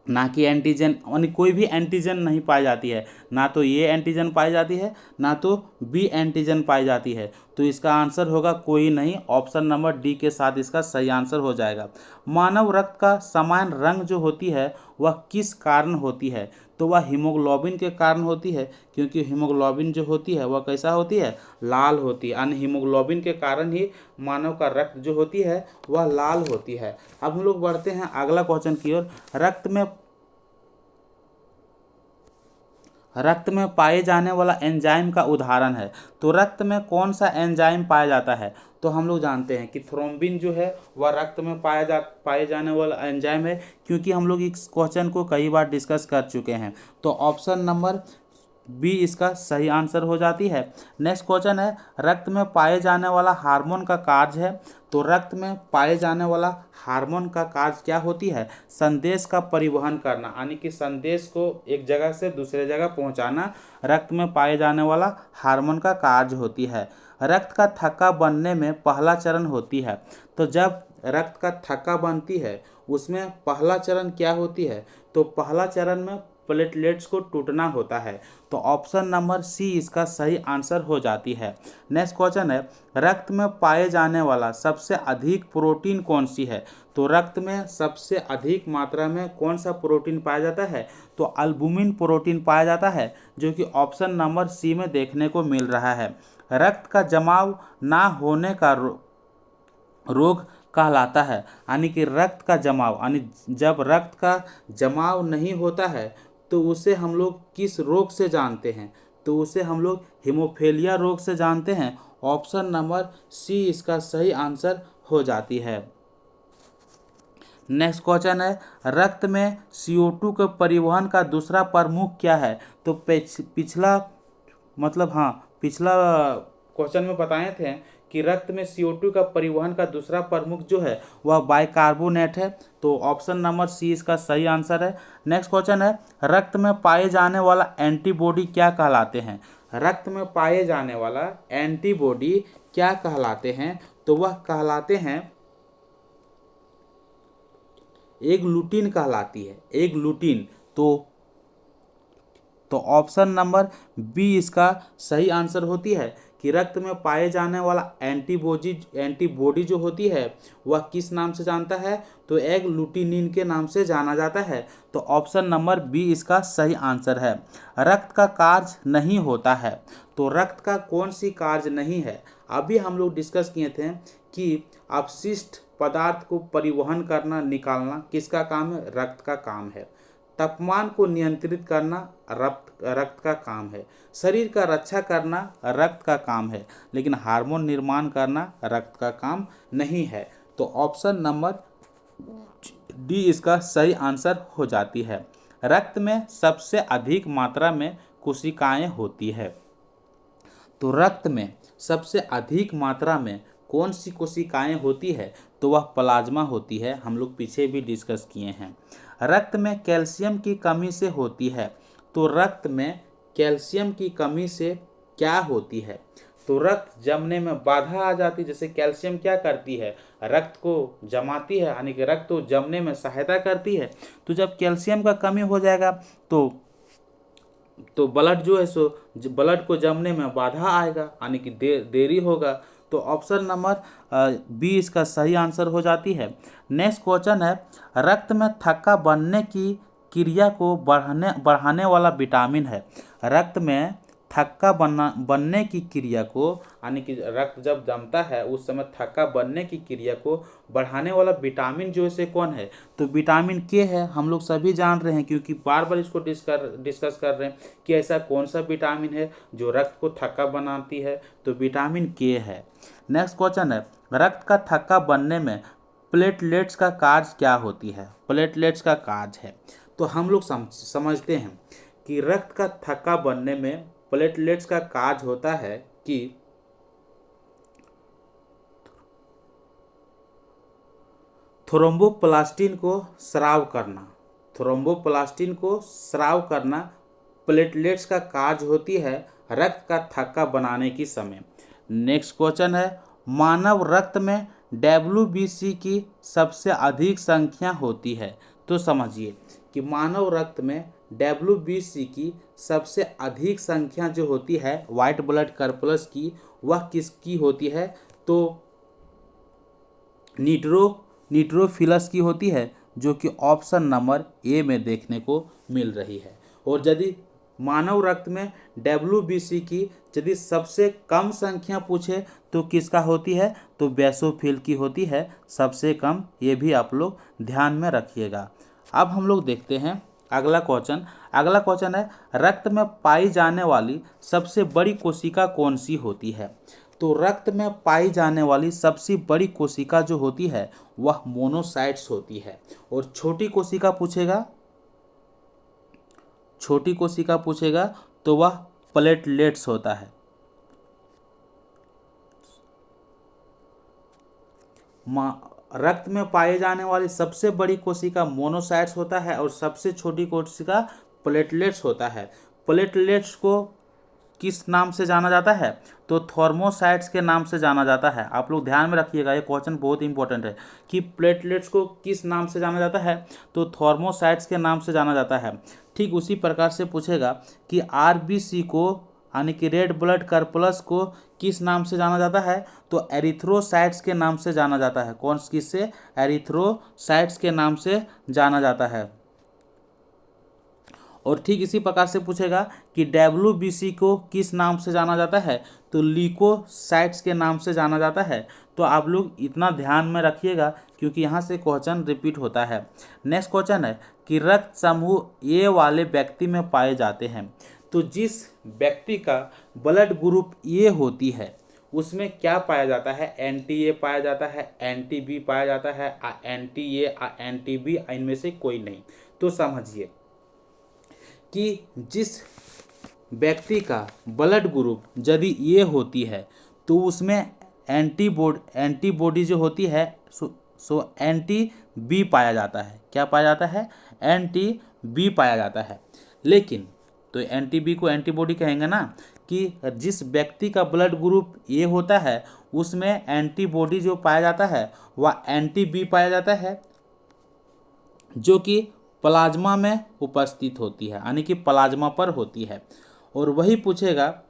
ना कि एंटीजन, यानी कोई भी एंटीजन नहीं पाई जाती है, ना तो ये एंटीजन पाई जाती है ना तो बी एंटीजन पाई जाती है। तो इसका आंसर होगा कोई नहीं, ऑप्शन नंबर डी के साथ इसका सही आंसर हो जाएगा। मानव रक्त का समान रंग जो होती है वह किस कारण होती है? तो वह हीमोग्लोबिन के कारण होती है, क्योंकि हीमोग्लोबिन जो होती है वह कैसा होती है? लाल होती है, यानी हीमोग्लोबिन के कारण ही मानव का रक्त जो होती है वह लाल होती है। अब हम लोग बढ़ते हैं अगला क्वेश्चन की ओर। रक्त में पाए जाने वाला एंजाइम का उदाहरण है। तो रक्त में कौन सा एंजाइम पाया जाता है? तो हम लोग जानते हैं कि थ्रोम्बिन जो है वह रक्त में पाए जाने वाला एंजाइम है, क्योंकि हम लोग इस क्वेश्चन को कई बार डिस्कस कर चुके हैं। तो ऑप्शन नंबर बी इसका सही आंसर हो जाती है। नेक्स्ट क्वेश्चन है, रक्त में पाए जाने वाला हार्मोन का कार्य है। तो रक्त में पाए जाने वाला हार्मोन का कार्य क्या होती है? संदेश का परिवहन करना, यानी कि संदेश को एक जगह से दूसरे जगह पहुंचाना रक्त में पाए जाने वाला हार्मोन का कार्य होती है। रक्त का थक्का बनने में पहला चरण होती है। तो जब रक्त का थक्का बनती है उसमें पहला चरण क्या होती है? तो पहला चरण में प्लेटलेट्स को टूटना होता है। तो ऑप्शन नंबर सी इसका सही आंसर हो जाती है। नेक्स्ट क्वेश्चन है, रक्त में पाए जाने वाला सबसे अधिक प्रोटीन कौन सी है? तो रक्त में सबसे अधिक मात्रा में कौन सा प्रोटीन पाया जाता है? तो अल्बुमिन प्रोटीन पाया जाता है, जो कि ऑप्शन नंबर सी में देखने को मिल रहा है। रक्त का जमाव ना होने का रोग कहलाता है, यानी कि रक्त का जमाव, यानी जब रक्त का जमाव नहीं होता है तो उसे हम लोग किस रोग से जानते हैं? तो उसे हम लोग हीमोफीलिया रोग से जानते हैं। ऑप्शन नंबर सी इसका सही आंसर हो जाती है। नेक्स्ट क्वेश्चन है, रक्त में CO2 के परिवहन का दूसरा प्रमुख क्या है? तो पिछला पिछला क्वेश्चन में बताए थे कि रक्त में CO2 का परिवहन का दूसरा प्रमुख जो है वह बाइकार्बोनेट है। तो ऑप्शन नंबर सी इसका सही आंसर है। नेक्स्ट क्वेश्चन है, रक्त में पाए जाने वाला एंटीबॉडी क्या कहलाते हैं? रक्त में पाए जाने वाला एंटीबॉडी क्या कहलाते हैं? तो वह कहलाते हैं एगलूटिन कहलाती है, एगलूटिन। तो ऑप्शन नंबर बी इसका सही आंसर होती है कि रक्त में पाए जाने वाला एंटीबॉडी जो होती है वह किस नाम से जानता है? तो एगलूटिनिन के नाम से जाना जाता है। तो ऑप्शन नंबर बी इसका सही आंसर है। रक्त का कार्य नहीं होता है। तो रक्त का कौन सी कार्य नहीं है? अभी हम लोग डिस्कस किए थे कि अपशिष्ट पदार्थ को परिवहन करना, निकालना किसका काम है? रक्त का काम है। तापमान को नियंत्रित करना रक्त का काम है। शरीर का रक्षा करना रक्त का काम है, लेकिन हार्मोन निर्माण करना रक्त का काम नहीं है। तो ऑप्शन नंबर डी इसका सही आंसर हो जाती है। रक्त में सबसे अधिक मात्रा में कोशिकाएं होती है। तो रक्त में सबसे अधिक मात्रा में कौन सी कोशिकाएं होती है? तो वह प्लाज्मा होती है, हम लोग पीछे भी डिस्कस किए हैं। रक्त में कैल्शियम की कमी से होती है। तो रक्त में कैल्शियम की कमी से क्या होती है? तो रक्त जमने में बाधा आ जाती है। जैसे कैल्शियम क्या करती है? रक्त को जमाती है, यानी कि रक्त को जमने में सहायता करती है। तो जब कैल्शियम का कमी हो जाएगा तो ब्लड जो है सो ब्लड को जमने में बाधा आएगा, यानी कि देरी होगा। तो ऑप्शन नंबर बी इसका सही आंसर हो जाती है। नेक्स्ट क्वेश्चन है, रक्त में थक्का बनने की क्रिया को बढ़ाने वाला विटामिन है। रक्त में थक्का बनने की क्रिया को, यानी कि रक्त जब जमता है उस समय थक्का बनने की क्रिया को बढ़ाने वाला विटामिन जो है कौन है? तो विटामिन के है, हम लोग सभी जान रहे हैं, क्योंकि बार बार इसको डिस्कस कर रहे हैं कि ऐसा कौन सा विटामिन है जो रक्त को थक्का बनाती है। तो विटामिन के है। नेक्स्ट क्वेश्चन है, रक्त का थक्का बनने में प्लेटलेट्स का कार्य क्या होती है? प्लेटलेट्स का कार्य है, तो हम लोग समझते हैं कि रक्त का थक्का बनने में प्लेटलेट्स का कार्य होता है कि थ्रोम्बोप्लास्टिन को स्राव करना। थ्रोम्बोप्लास्टिन को स्राव करना प्लेटलेट्स का कार्य होती है रक्त का थक्का बनाने की समय। नेक्स्ट क्वेश्चन है, मानव रक्त में WBC की सबसे अधिक संख्या होती है। तो समझिए कि मानव रक्त में WBC की सबसे अधिक संख्या जो होती है वाइट ब्लड कॉर्पस की, वह किसकी होती है? तो न्यूट्रोफिलस की होती है, जो कि ऑप्शन नंबर ए में देखने को मिल रही है। और यदि मानव रक्त में WBC की यदि सबसे कम संख्या पूछे तो किसका होती है? तो बेसोफिल की होती है सबसे कम। ये भी आप लोग ध्यान में रखिएगा। अब हम लोग देखते हैं अगला क्वेश्चन। अगला क्वेश्चन है, रक्त में पाई जाने वाली सबसे बड़ी कोशिका कौन सी होती है? तो रक्त में पाई जाने वाली सबसे बड़ी कोशिका जो होती है वह मोनोसाइट्स होती है। और छोटी कोशिका पूछेगा तो वह प्लेटलेट्स होता है। रक्त में पाए जाने वाली सबसे बड़ी कोशिका मोनोसाइट्स होता है और सबसे छोटी कोशिका प्लेटलेट्स होता है। प्लेटलेट्स को किस नाम से जाना जाता है? तो थर्मोसाइट्स के नाम से जाना जाता है। आप लोग ध्यान में रखिएगा, ये क्वेश्चन बहुत इंपॉर्टेंट है कि प्लेटलेट्स को किस नाम से जाना जाता है? तो थर्मोसाइट्स के नाम से जाना जाता है। ठीक उसी प्रकार से पूछेगा कि RBC को यानी कि रेड ब्लड कॉर्पस को किस नाम से जाना जाता है? तो एरिथ्रोसाइट्स के नाम से जाना जाता है। कौन किससे? एरिथ्रोसाइट्स के नाम से जाना जाता है। और ठीक इसी प्रकार से पूछेगा कि WBC को किस नाम से जाना जाता है? तो ल्यूकोसाइट्स के नाम से जाना जाता है। तो आप लोग इतना ध्यान में रखिएगा क्योंकि यहाँ से क्वेश्चन रिपीट होता है। नेक्स्ट क्वेश्चन है कि रक्त समूह ए वाले व्यक्ति में पाए जाते हैं। तो जिस व्यक्ति का ब्लड ग्रुप ए होती है उसमें क्या पाया जाता है? NTA पाया जाता है, NTB पाया जाता है, NTA, NTB, इनमें से कोई नहीं। तो समझिए कि जिस व्यक्ति का ब्लड ग्रुप यदि ए होती है तो उसमें एंटीबॉडी जो होती है सो NTB पाया जाता है। क्या पाया जाता है? NTB पाया जाता है। लेकिन तो NTB को एंटीबॉडी कहेंगे ना, कि जिस व्यक्ति का ब्लड ग्रुप ए होता है उसमें एंटीबॉडी जो पाया जाता है वह NTB पाया जाता है, जो कि प्लाज्मा में उपस्थित होती है, यानी कि प्लाज्मा पर होती है। और वही पूछेगा,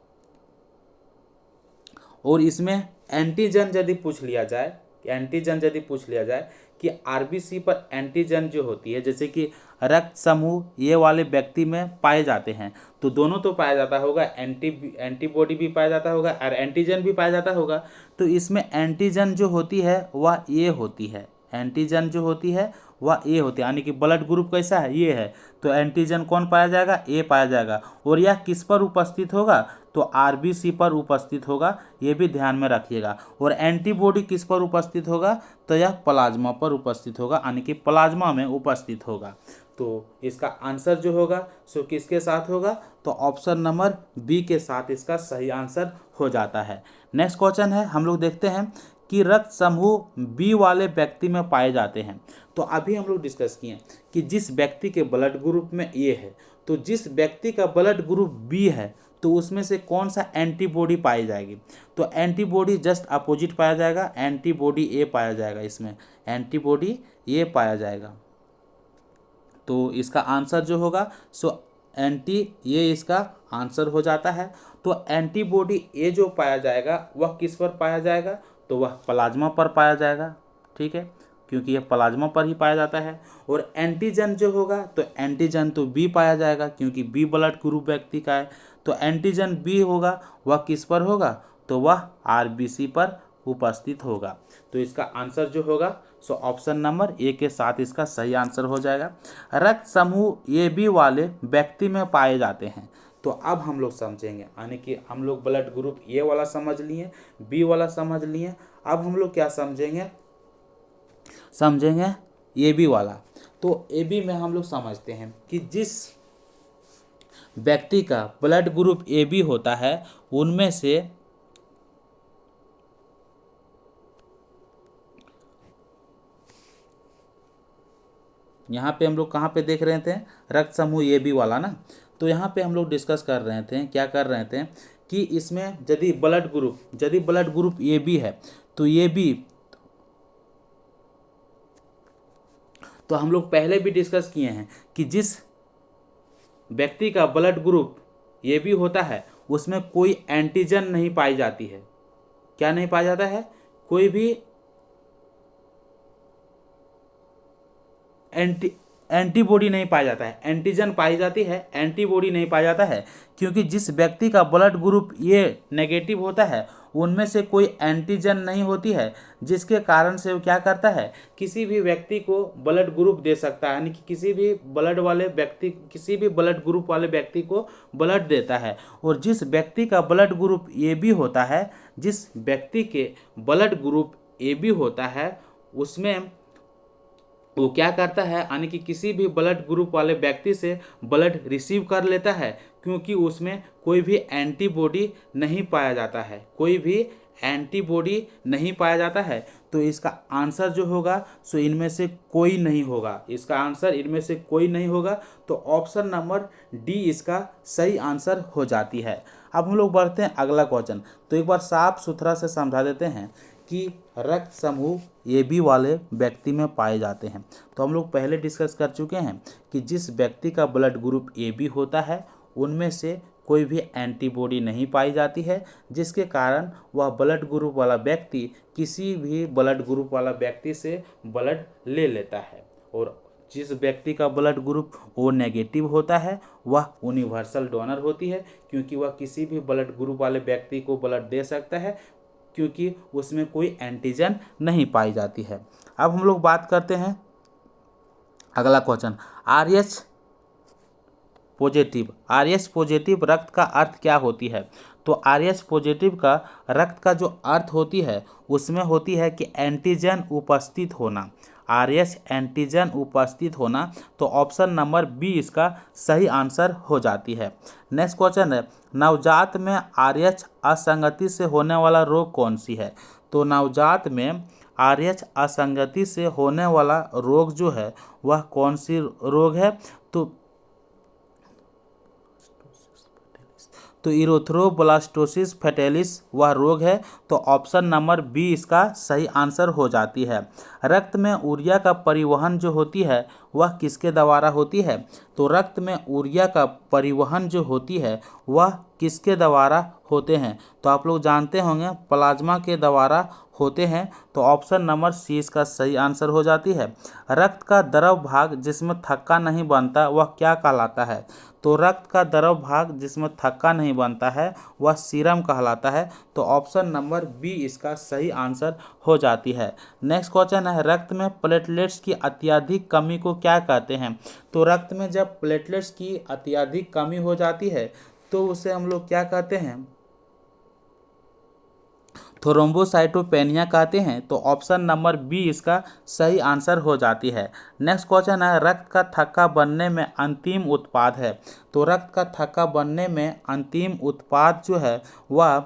और इसमें एंटीजन यदि पूछ लिया जाए कि RBC पर एंटीजन जो होती है, जैसे कि रक्त समूह ये वाले व्यक्ति में पाए जाते हैं, तो दोनों तो पाया जाता होगा, एंटीबॉडी भी पाया जाता होगा और एंटीजन भी पाया जाता होगा। तो इसमें एंटीजन जो होती है वह ए होती है। एंटीजन जो होती है वह ए होती है, यानी कि ब्लड ग्रुप कैसा है? ये है। तो एंटीजन कौन पाया जाएगा? ए पाया जाएगा। और यह किस पर उपस्थित होगा? तो RBC पर उपस्थित होगा। ये भी ध्यान में रखिएगा। और एंटीबॉडी किस पर उपस्थित होगा? तो यह प्लाज्मा पर उपस्थित होगा, यानी कि प्लाज्मा में उपस्थित होगा। तो इसका आंसर जो होगा सो किसके साथ होगा? तो ऑप्शन नंबर बी के साथ इसका सही आंसर हो जाता है। नेक्स्ट क्वेश्चन है, हम लोग देखते हैं कि रक्त समूह बी वाले व्यक्ति में पाए जाते हैं। तो अभी हम लोग डिस्कस किए कि जिस व्यक्ति के ब्लड ग्रुप में ए है, तो जिस व्यक्ति का ब्लड ग्रुप बी है तो उसमें से कौन सा एंटीबॉडी पाई जाएगी? तो एंटीबॉडी जस्ट अपोजिट पाया जाएगा, एंटीबॉडी ए पाया जाएगा। इसमें एंटीबॉडी ए पाया जाएगा। तो इसका आंसर जो होगा सो ये इसका आंसर हो जाता है। तो एंटीबॉडी ए जो पाया जाएगा वह किस पर पाया जाएगा? तो वह प्लाज्मा पर पाया जाएगा। ठीक है, क्योंकि यह प्लाज्मा पर ही पाया जाता है। और एंटीजन जो होगा तो एंटीजन तो बी पाया जाएगा, क्योंकि बी ब्लड ग्रुप व्यक्ति का है। तो एंटीजन बी होगा, वह किस पर होगा? तो वह RBC पर उपस्थित होगा। तो इसका आंसर जो होगा सो ऑप्शन नंबर ए के साथ इसका सही आंसर हो जाएगा। रक्त समूह ए बी वाले व्यक्ति में पाए जाते हैं। तो अब हम लोग समझेंगे, यानी कि हम लोग ब्लड ग्रुप ए वाला समझ लिए, बी वाला समझ लिए, अब हम लोग क्या समझेंगे ए बी वाला। तो ए बी में हम लोग समझते हैं कि जिस व्यक्ति का ब्लड ग्रुप ए बी होता है उनमें से यहाँ पे हम लोग कहाँ पे देख रहे थे? रक्त समूह ए बी वाला ना। तो यहाँ पे हम लोग डिस्कस कर रहे थे, क्या कर रहे थे कि इसमें यदि ब्लड ग्रुप ए बी है तो ए बी, तो हम लोग पहले भी डिस्कस किए हैं कि जिस व्यक्ति का ब्लड ग्रुप ए बी होता है उसमें कोई एंटीजन नहीं पाई जाती है। क्या नहीं पाया जाता है? कोई भी एंटीबॉडी नहीं पाया जाता है। एंटीजन पाई जाती है, एंटीबॉडी नहीं पाया जाता है, क्योंकि जिस व्यक्ति का ब्लड ग्रुप ए नेगेटिव होता है उनमें से कोई एंटीजन नहीं होती है, जिसके कारण से वो क्या करता है, किसी भी व्यक्ति को ब्लड ग्रुप दे सकता है, यानी कि किसी भी ब्लड ग्रुप वाले व्यक्ति को ब्लड देता है। और जिस व्यक्ति का ब्लड ग्रुप ए बी होता है, जिस व्यक्ति के ब्लड ग्रुप ए बी होता है उसमें वो क्या करता है, यानी कि किसी भी ब्लड ग्रुप वाले व्यक्ति से ब्लड रिसीव कर लेता है, क्योंकि उसमें कोई भी एंटीबॉडी नहीं पाया जाता है, तो इसका आंसर जो होगा सो इनमें से कोई नहीं होगा। इसका आंसर इनमें से कोई नहीं होगा, तो ऑप्शन नंबर डी इसका सही आंसर हो जाती है। अब हम लोग बढ़ते हैं अगला क्वेश्चन। तो एक बार साफ सुथरा से समझा देते हैं कि रक्त समूह ए बी वाले व्यक्ति में पाए जाते हैं। तो हम लोग पहले डिस्कस कर चुके हैं कि जिस व्यक्ति का ब्लड ग्रुप ए बी होता है उनमें से कोई भी एंटीबॉडी नहीं पाई जाती है, जिसके कारण वह ब्लड ग्रुप वाला व्यक्ति किसी भी ब्लड ग्रुप वाला व्यक्ति से ब्लड ले लेता है। और जिस व्यक्ति का ब्लड ग्रुप ओ नेगेटिव होता है वह यूनिवर्सल डोनर होती है, क्योंकि वह किसी भी ब्लड ग्रुप वाले व्यक्ति को ब्लड दे सकता है, क्योंकि उसमें कोई एंटीजन नहीं पाई जाती है। अब हम लोग बात करते हैं अगला क्वेश्चन, आर एच पॉजिटिव रक्त का अर्थ क्या होती है? तो आर एच पॉजिटिव का रक्त का जो अर्थ होती है उसमें होती है कि एंटीजन उपस्थित होना, आर एच एंटीजन उपस्थित होना। तो ऑप्शन नंबर बी इसका सही आंसर हो जाती है। नेक्स्ट क्वेश्चन है, नवजात में आर एच असंगति से होने वाला रोग कौन सी है? तो नवजात में आर एच असंगति से होने वाला रोग जो है वह कौन सी रोग है? तो इरेथ्रोब्लास्टोसिस फैटेलिस वह रोग है। तो ऑप्शन नंबर बी इसका सही आंसर हो जाती है। रक्त में यूरिया का परिवहन जो होती है वह किसके द्वारा होती है? तो रक्त में यूरिया का परिवहन जो होती है वह किसके द्वारा होते हैं? तो आप लोग जानते होंगे प्लाज्मा के द्वारा होते हैं। तो ऑप्शन नंबर सी इसका सही आंसर हो जाती है। रक्त का द्रव भाग जिसमें थक्का नहीं बनता वह क्या कहलाता है? तो रक्त का द्रव भाग जिसमें थक्का नहीं बनता है वह सीरम कहलाता है। तो ऑप्शन नंबर बी इसका सही आंसर हो जाती है। नेक्स्ट क्वेश्चन है, रक्त में प्लेटलेट्स की अत्यधिक कमी को क्या कहते हैं? तो रक्त में जब प्लेटलेट्स की अत्यधिक कमी हो जाती है तो उसे हम लोग क्या कहते हैं? थ्रोम्बोसाइटोपेनिया कहते हैं। तो ऑप्शन नंबर बी इसका सही आंसर हो जाती है। नेक्स्ट क्वेश्चन है, रक्त का थक्का बनने में अंतिम उत्पाद है। तो रक्त का थक्का बनने में अंतिम उत्पाद जो है वह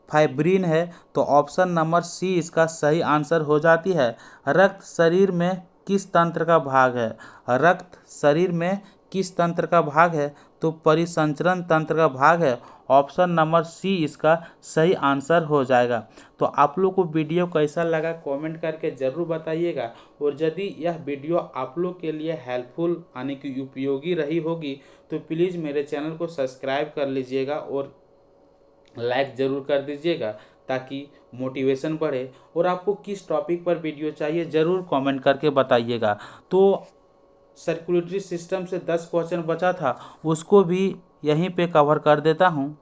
फाइब्रिन है। तो ऑप्शन नंबर सी इसका सही आंसर हो जाती है। रक्त शरीर में किस तंत्र का भाग है? रक्त शरीर में किस तंत्र का भाग है? तो परिसंचरण तंत्र का भाग है। ऑप्शन नंबर सी इसका सही आंसर हो जाएगा। तो आप लोग को वीडियो कैसा लगा कमेंट करके ज़रूर बताइएगा, और यदि यह वीडियो आप लोग के लिए हेल्पफुल यानी कि उपयोगी रही होगी तो प्लीज़ मेरे चैनल को सब्सक्राइब कर लीजिएगा और लाइक ज़रूर कर दीजिएगा, ताकि मोटिवेशन बढ़े। और आपको किस टॉपिक पर वीडियो चाहिए ज़रूर कमेंट करके बताइएगा। तो सर्कुलेटरी सिस्टम से 10 क्वेश्चन बचा था, उसको भी यहीं पे कवर कर देता हूँ।